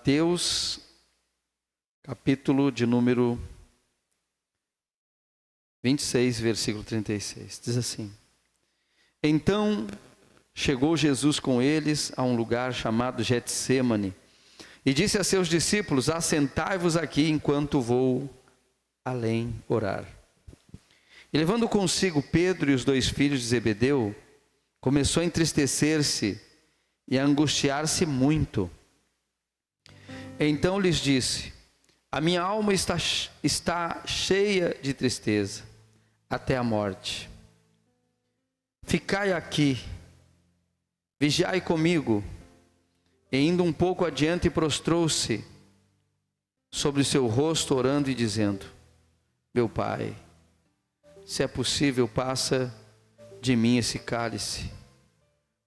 Mateus, capítulo de número 26, versículo 36. Diz assim: Então chegou Jesus com eles a um lugar chamado Getsêmani e disse a seus discípulos: assentai-vos aqui enquanto vou além orar. E levando consigo Pedro e os 2 filhos de Zebedeu, começou a entristecer-se e a angustiar-se muito. Então lhes disse: a minha alma está cheia de tristeza até a morte. Ficai aqui, vigiai comigo. E indo um pouco adiante, prostrou-se sobre o seu rosto, orando e dizendo: meu Pai, se é possível, passa de mim esse cálice.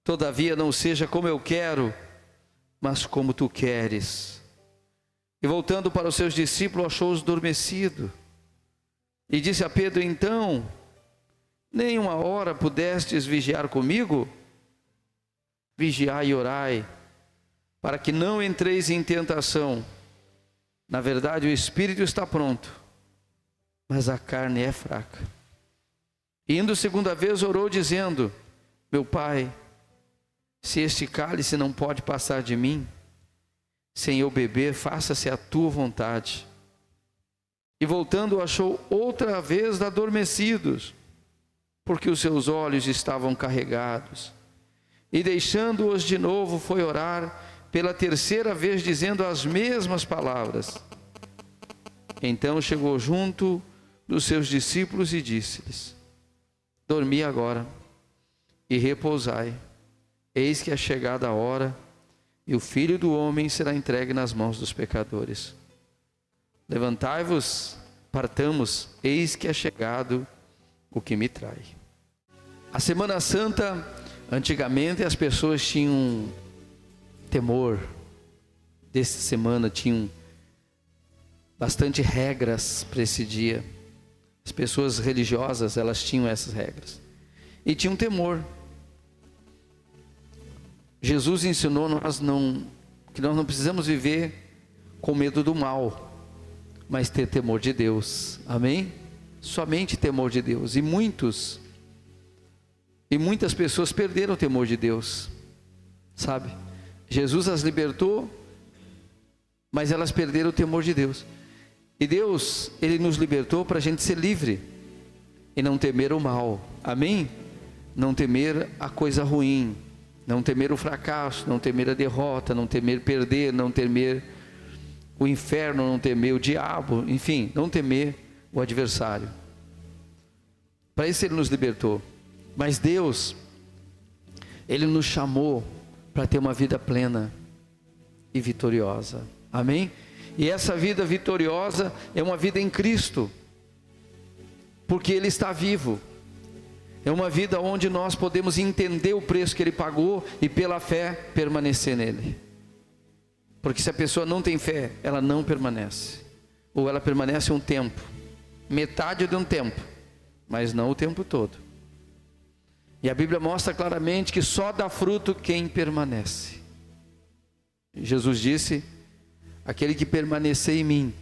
Todavia não seja como eu quero, mas como tu queres. E voltando para os seus discípulos, achou-os adormecidos. E disse a Pedro: então, nem uma hora pudestes vigiar comigo? Vigiai e orai, para que não entreis em tentação. Na verdade, o espírito está pronto, mas a carne é fraca. E indo segunda vez, orou dizendo: meu Pai, se este cálice não pode passar de mim, sem eu beber, faça-se a tua vontade. E voltando, achou outra vez adormecidos, porque os seus olhos estavam carregados. E deixando-os de novo, foi orar pela terceira vez, dizendo as mesmas palavras. Então chegou junto dos seus discípulos e disse-lhes: dormi agora e repousai. Eis que é chegada a hora, e o Filho do Homem será entregue nas mãos dos pecadores. Levantai-vos, partamos, eis que é chegado o que me trai. A Semana Santa, antigamente as pessoas tinham temor dessa semana, tinham bastante regras para esse dia. As pessoas religiosas, elas tinham essas regras e tinham temor. Jesus ensinou que nós não precisamos viver com medo do mal, mas ter temor de Deus. Amém? Somente temor de Deus. E muitas pessoas perderam o temor de Deus, sabe? Jesus as libertou, mas elas perderam o temor de Deus. E Deus, Ele nos libertou para a gente ser livre e não temer o mal. Amém? Não temer a coisa ruim, não temer o fracasso, não temer a derrota, não temer perder, não temer o inferno, não temer o diabo, enfim, não temer o adversário. Para isso Ele nos libertou. Mas Deus, Ele nos chamou para ter uma vida plena e vitoriosa. Amém? E essa vida vitoriosa é uma vida em Cristo, porque Ele está vivo. É uma vida onde nós podemos entender o preço que Ele pagou e pela fé permanecer nele. Porque se a pessoa não tem fé, ela não permanece. Ou ela permanece um tempo, metade de um tempo, mas não o tempo todo. E a Bíblia mostra claramente que só dá fruto quem permanece. Jesus disse: aquele que permanecer em mim,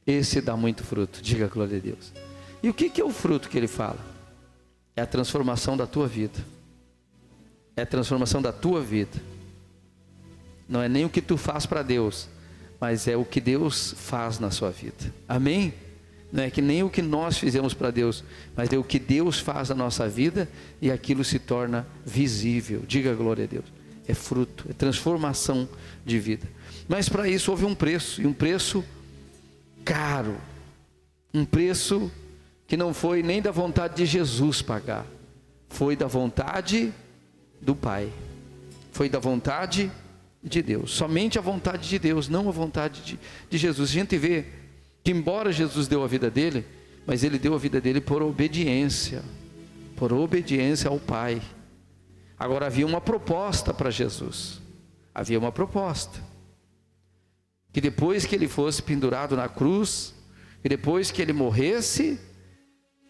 esse dá muito fruto. Diga glória a Deus. E o que é o fruto que Ele fala? É a transformação da tua vida. É a transformação da tua vida. Não é nem o que tu faz para Deus, mas é o que Deus faz na sua vida. Amém? Não é que nem o que nós fizemos para Deus, mas é o que Deus faz na nossa vida e aquilo se torna visível. Diga glória a Deus. É fruto, é transformação de vida. Mas para isso houve um preço, e um preço caro. Um preço que não foi nem da vontade de Jesus pagar, foi da vontade do Pai, foi da vontade de Deus, somente a vontade de Deus, não a vontade de Jesus. A gente vê que embora Jesus deu a vida dele, mas Ele deu a vida dele por obediência ao Pai. Agora havia uma proposta para Jesus, havia uma proposta, que depois que Ele fosse pendurado na cruz, e depois que Ele morresse,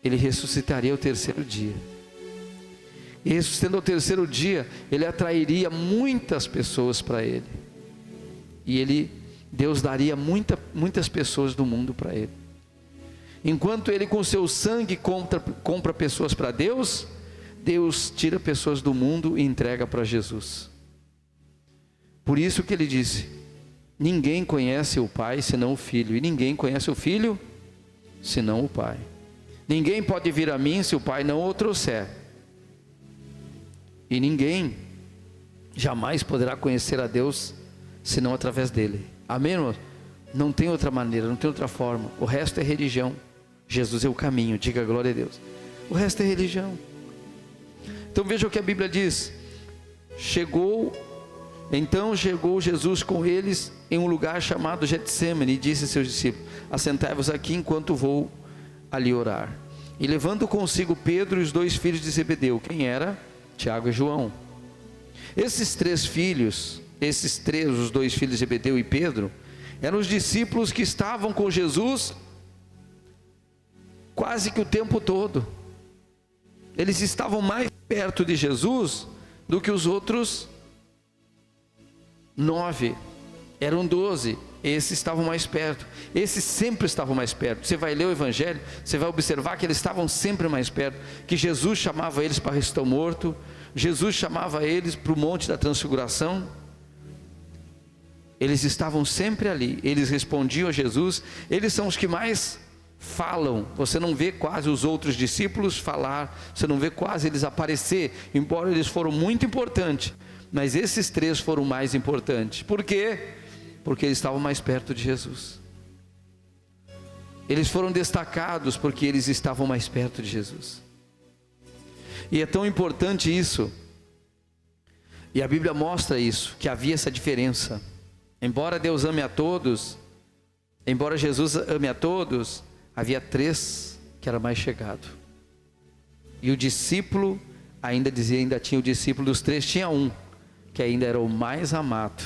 Ele ressuscitaria ao terceiro dia. E ressuscitando ao terceiro dia, Ele atrairia muitas pessoas para Ele. E Deus daria muitas pessoas do mundo para ele. Enquanto ele com seu sangue compra pessoas para Deus, Deus tira pessoas do mundo e entrega para Jesus. Por isso que ele disse: ninguém conhece o Pai senão o Filho, e ninguém conhece o Filho senão o Pai. Ninguém pode vir a mim se o Pai não o trouxer, e ninguém jamais poderá conhecer a Deus senão através dele. Amém, irmãos? Não tem outra maneira, não tem outra forma. O resto é religião. Jesus é o caminho, diga glória a Deus. O resto é religião. Então veja o que a Bíblia diz: Então chegou Jesus com eles em um lugar chamado Getsêmani, e disse a seus discípulos: assentai-vos aqui enquanto vou ali orar. E levando consigo Pedro e os 2 filhos de Zebedeu. Quem era? Tiago e João. Esses três, os 2 filhos de Zebedeu e Pedro, eram os discípulos que estavam com Jesus quase que o tempo todo. Eles estavam mais perto de Jesus do que os outros 9, eram 12, esses estavam mais perto, esses sempre estavam mais perto. Você vai ler o Evangelho, você vai observar que eles estavam sempre mais perto, que Jesus chamava eles para ressuscitar o morto, Jesus chamava eles para o monte da transfiguração. Eles estavam sempre ali, eles respondiam a Jesus, eles são os que mais falam. Você não vê quase os outros discípulos falar, você não vê quase eles aparecer, embora eles foram muito importantes, mas esses 3 foram mais importantes. Por quê? Porque eles estavam mais perto de Jesus. Eles foram destacados porque eles estavam mais perto de Jesus. E é tão importante isso, e a Bíblia mostra isso, que havia essa diferença. Embora Deus ame a todos, embora Jesus ame a todos, havia 3 que era mais chegado. E o discípulo, ainda tinha o discípulo dos 3, tinha um que ainda era o mais amado.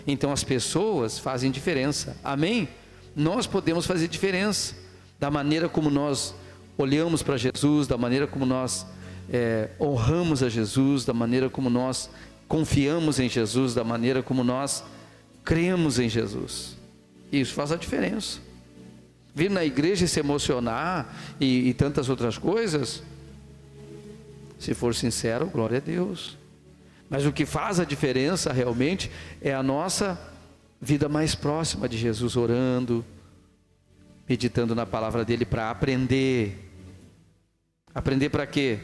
Então as pessoas fazem diferença. Amém? Nós podemos fazer diferença, da maneira como nós olhamos para Jesus, da maneira como nós honramos a Jesus, da maneira como nós confiamos em Jesus, da maneira como nós cremos em Jesus. Isso faz a diferença. Vir na igreja e se emocionar e tantas outras coisas, se for sincero, glória a Deus. Mas o que faz a diferença realmente é a nossa vida mais próxima de Jesus, orando, meditando na palavra dele para aprender. Aprender para quê?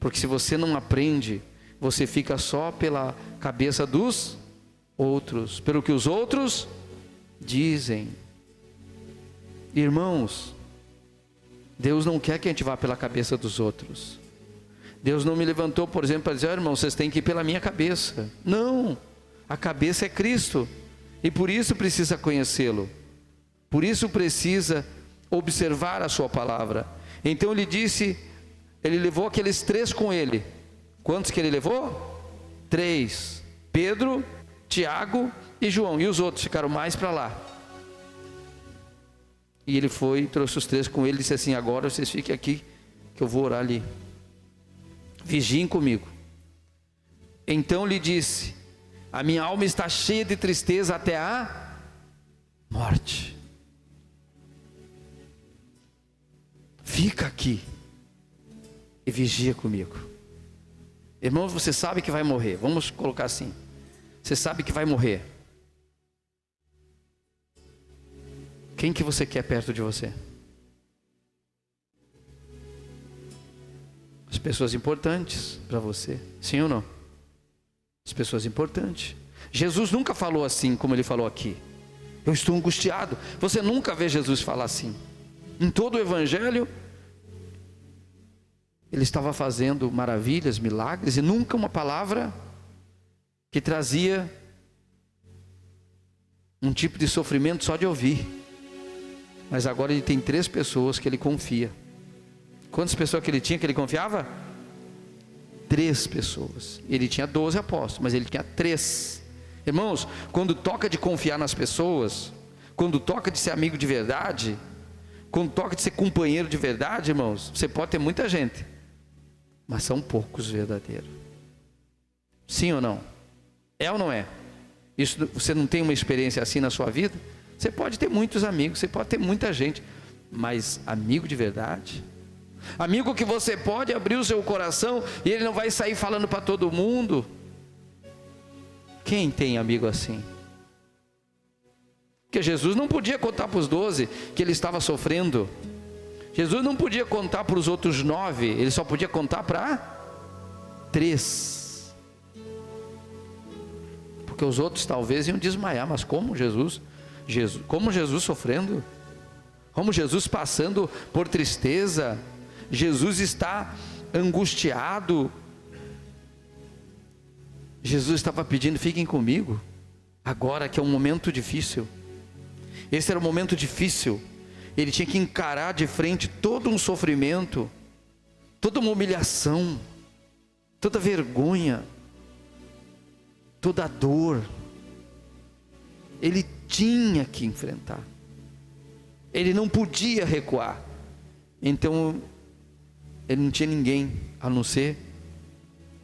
Porque se você não aprende, você fica só pela cabeça dos outros, pelo que os outros dizem. Irmãos, Deus não quer que a gente vá pela cabeça dos outros. Deus não me levantou, por exemplo, para dizer: irmão, vocês têm que ir pela minha cabeça. Não, a cabeça é Cristo, e por isso precisa conhecê-lo, por isso precisa observar a sua palavra. Então ele levou aqueles 3 com ele. Quantos que ele levou? 3, Pedro, Tiago e João, e os outros ficaram mais para lá. E ele foi, trouxe os 3 com ele e disse assim: agora vocês fiquem aqui, que eu vou orar ali, vigiem comigo. Então lhe disse: a minha alma está cheia de tristeza até a morte. Fica aqui e vigia comigo. Irmãos, você sabe que vai morrer, vamos colocar assim, você sabe que vai morrer. Quem que você quer perto de você? As pessoas importantes para você, sim ou não? As pessoas importantes. Jesus nunca falou assim como ele falou aqui: eu estou angustiado. Você nunca vê Jesus falar assim. Em todo o Evangelho, ele estava fazendo maravilhas, milagres, e nunca uma palavra que trazia um tipo de sofrimento só de ouvir. Mas agora ele tem 3 pessoas que ele confia. Quantas pessoas que ele tinha que ele confiava? 3 pessoas. Ele tinha 12 apóstolos, mas ele tinha 3. Irmãos, quando toca de confiar nas pessoas, quando toca de ser amigo de verdade, quando toca de ser companheiro de verdade, irmãos, você pode ter muita gente, mas são poucos verdadeiros. Sim ou não? É ou não é? Isso, você não tem uma experiência assim na sua vida? Você pode ter muitos amigos, você pode ter muita gente, mas amigo de verdade? Amigo que você pode abrir o seu coração e ele não vai sair falando para todo mundo? Quem tem amigo assim? Porque Jesus não podia contar para os 12 que ele estava sofrendo. Jesus não podia contar para os outros 9, ele só podia contar para 3. Porque os outros talvez iam desmaiar, mas como Jesus sofrendo, como Jesus passando por tristeza, Jesus está angustiado. Jesus estava pedindo: fiquem comigo, agora que é um momento difícil. Esse era um momento difícil, ele tinha que encarar de frente todo um sofrimento, toda uma humilhação, toda vergonha, toda a dor. Ele tinha que enfrentar, ele não podia recuar. Então ele não tinha ninguém a não ser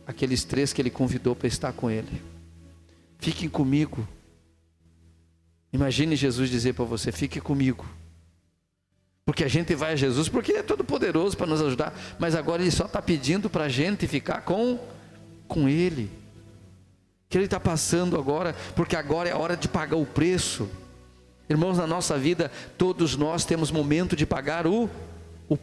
aqueles 3 que ele convidou para estar com ele. Fiquem comigo. Imagine Jesus dizer para você: fique comigo. Porque a gente vai a Jesus porque ele é todo poderoso para nos ajudar, mas agora ele só está pedindo para a gente ficar com ele. Que ele está passando agora, porque agora é a hora de pagar o preço. Irmãos, na nossa vida todos nós temos momento de pagar o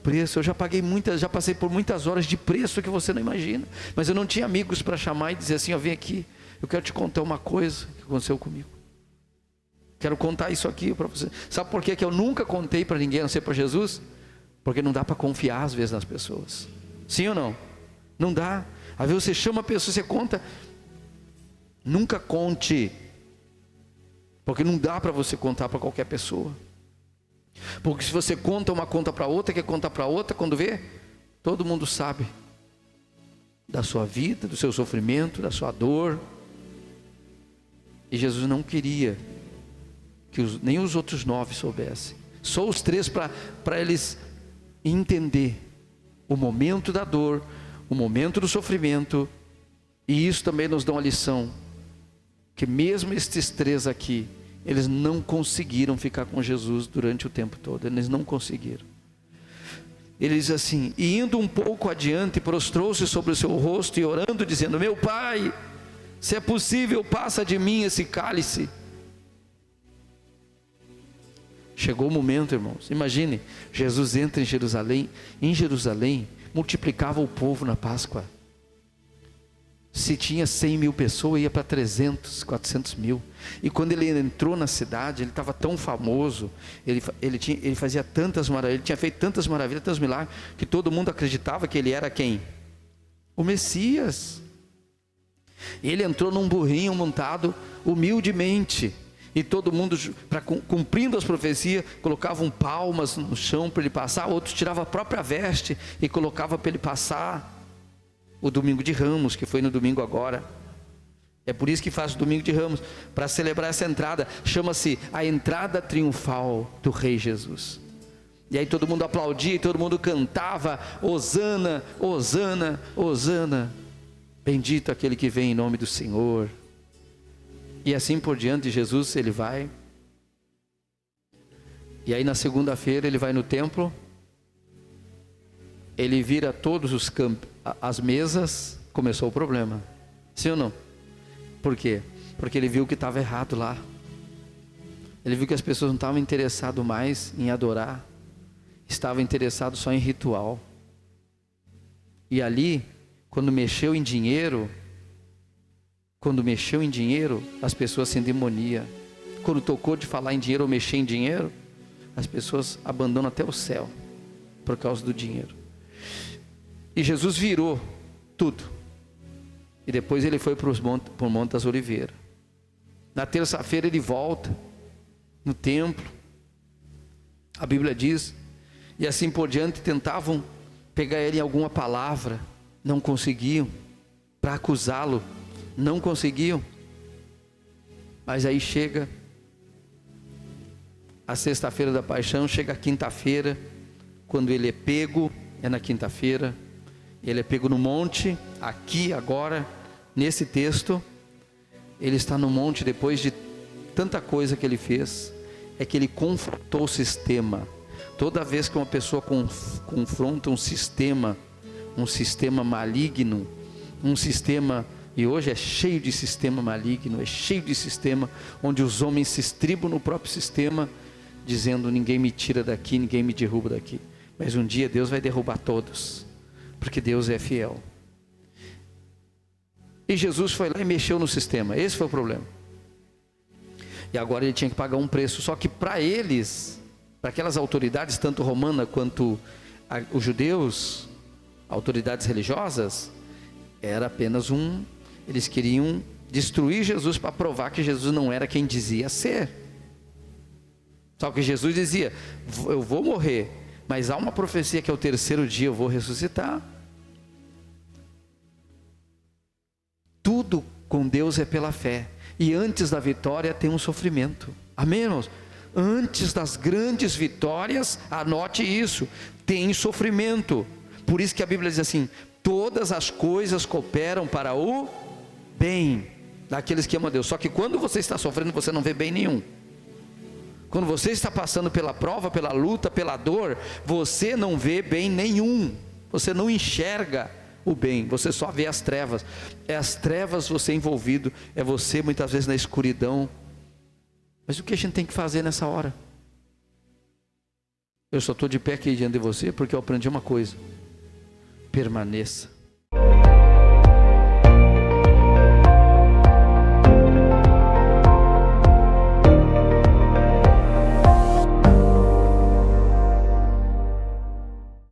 preço. Eu já passei por muitas horas de preço que você não imagina, mas eu não tinha amigos para chamar e dizer assim: ó, vem aqui, eu quero te contar uma coisa que aconteceu comigo, quero contar isso aqui para você. Sabe por que eu nunca contei para ninguém a não ser para Jesus? Porque não dá para confiar às vezes nas pessoas. Sim ou não? Não dá. Às vezes você chama a pessoa, você conta. Nunca conte, porque não dá para você contar para qualquer pessoa. Porque se você conta uma conta para outra, quer contar para outra, quando vê, todo mundo sabe da sua vida, do seu sofrimento, da sua dor. E Jesus não queria que nem os outros 9 soubessem, só os 3, para eles entender o momento da dor, o momento do sofrimento. E isso também nos dá uma lição, que mesmo estes 3 aqui, eles não conseguiram ficar com Jesus durante o tempo todo. Eles não conseguiram. Ele diz assim: e indo um pouco adiante, prostrou-se sobre o seu rosto e orando, dizendo: meu Pai, se é possível, passa de mim esse cálice. Chegou o momento, irmãos. Imagine, Jesus entra em Jerusalém multiplicava o povo na Páscoa. Se tinha 100 mil pessoas, ia para 300, 400 mil. E quando ele entrou na cidade, ele estava tão famoso, ele fazia tantas maravilhas, ele tinha feito tantas maravilhas, tantos milagres, que todo mundo acreditava que ele era quem? O Messias. Ele entrou num burrinho montado humildemente, e todo mundo, cumprindo as profecias, colocavam palmas no chão para ele passar, outros tiravam a própria veste e colocavam para ele passar. O domingo de Ramos, que foi no domingo agora, é por isso que faz o domingo de Ramos, para celebrar essa entrada, chama-se a entrada triunfal do Rei Jesus. E aí todo mundo aplaudia e todo mundo cantava: Hosana, Hosana, Hosana, bendito aquele que vem em nome do Senhor. E assim por diante. Jesus, ele vai, e aí na segunda-feira ele vai no templo, ele vira todos as mesas, começou o problema. Sim ou não? Por quê? Porque ele viu que estava errado lá. Ele viu que as pessoas não estavam interessadas mais em adorar, estavam interessadas só em ritual. E ali, quando mexeu em dinheiro, as pessoas se endemoniam. Quando tocou de falar em dinheiro ou mexer em dinheiro, as pessoas abandonam até o céu por causa do dinheiro. E Jesus virou tudo. E depois ele foi para o Monte das Oliveiras. Na terça-feira ele volta no templo. A Bíblia diz, e assim por diante, tentavam pegar ele em alguma palavra, não conseguiam, para acusá-lo, não conseguiam. Mas aí chega a sexta-feira da paixão, chega a quinta-feira, quando ele é pego, é na quinta-feira, ele é pego no monte, aqui agora, nesse texto, ele está no monte depois de tanta coisa que ele fez, é que ele confrontou o sistema. Toda vez que uma pessoa confronta um sistema maligno, um sistema, e hoje é cheio de sistema maligno, é cheio de sistema onde os homens se estribam no próprio sistema, dizendo: ninguém me tira daqui, ninguém me derruba daqui. Mas um dia Deus vai derrubar todos, porque Deus é fiel. E Jesus foi lá e mexeu no sistema, esse foi o problema. E agora ele tinha que pagar um preço, só que para eles, para aquelas autoridades, tanto romana quanto os judeus, autoridades religiosas, era apenas eles queriam destruir Jesus para provar que Jesus não era quem dizia ser. Só que Jesus dizia: eu vou morrer, mas há uma profecia que ao terceiro dia eu vou ressuscitar. Tudo com Deus é pela fé, e antes da vitória tem um sofrimento. Amém, irmãos? Antes das grandes vitórias, anote isso, tem sofrimento. Por isso que a Bíblia diz assim: todas as coisas cooperam para o bem daqueles que amam a Deus. Só que quando você está sofrendo, você não vê bem nenhum. Quando você está passando pela prova, pela luta, pela dor, você não vê bem nenhum. Você não enxerga o bem, você só vê as trevas. É as trevas você envolvido, é você muitas vezes na escuridão. Mas o que a gente tem que fazer nessa hora? Eu só estou de pé aqui diante de você porque eu aprendi uma coisa: permaneça.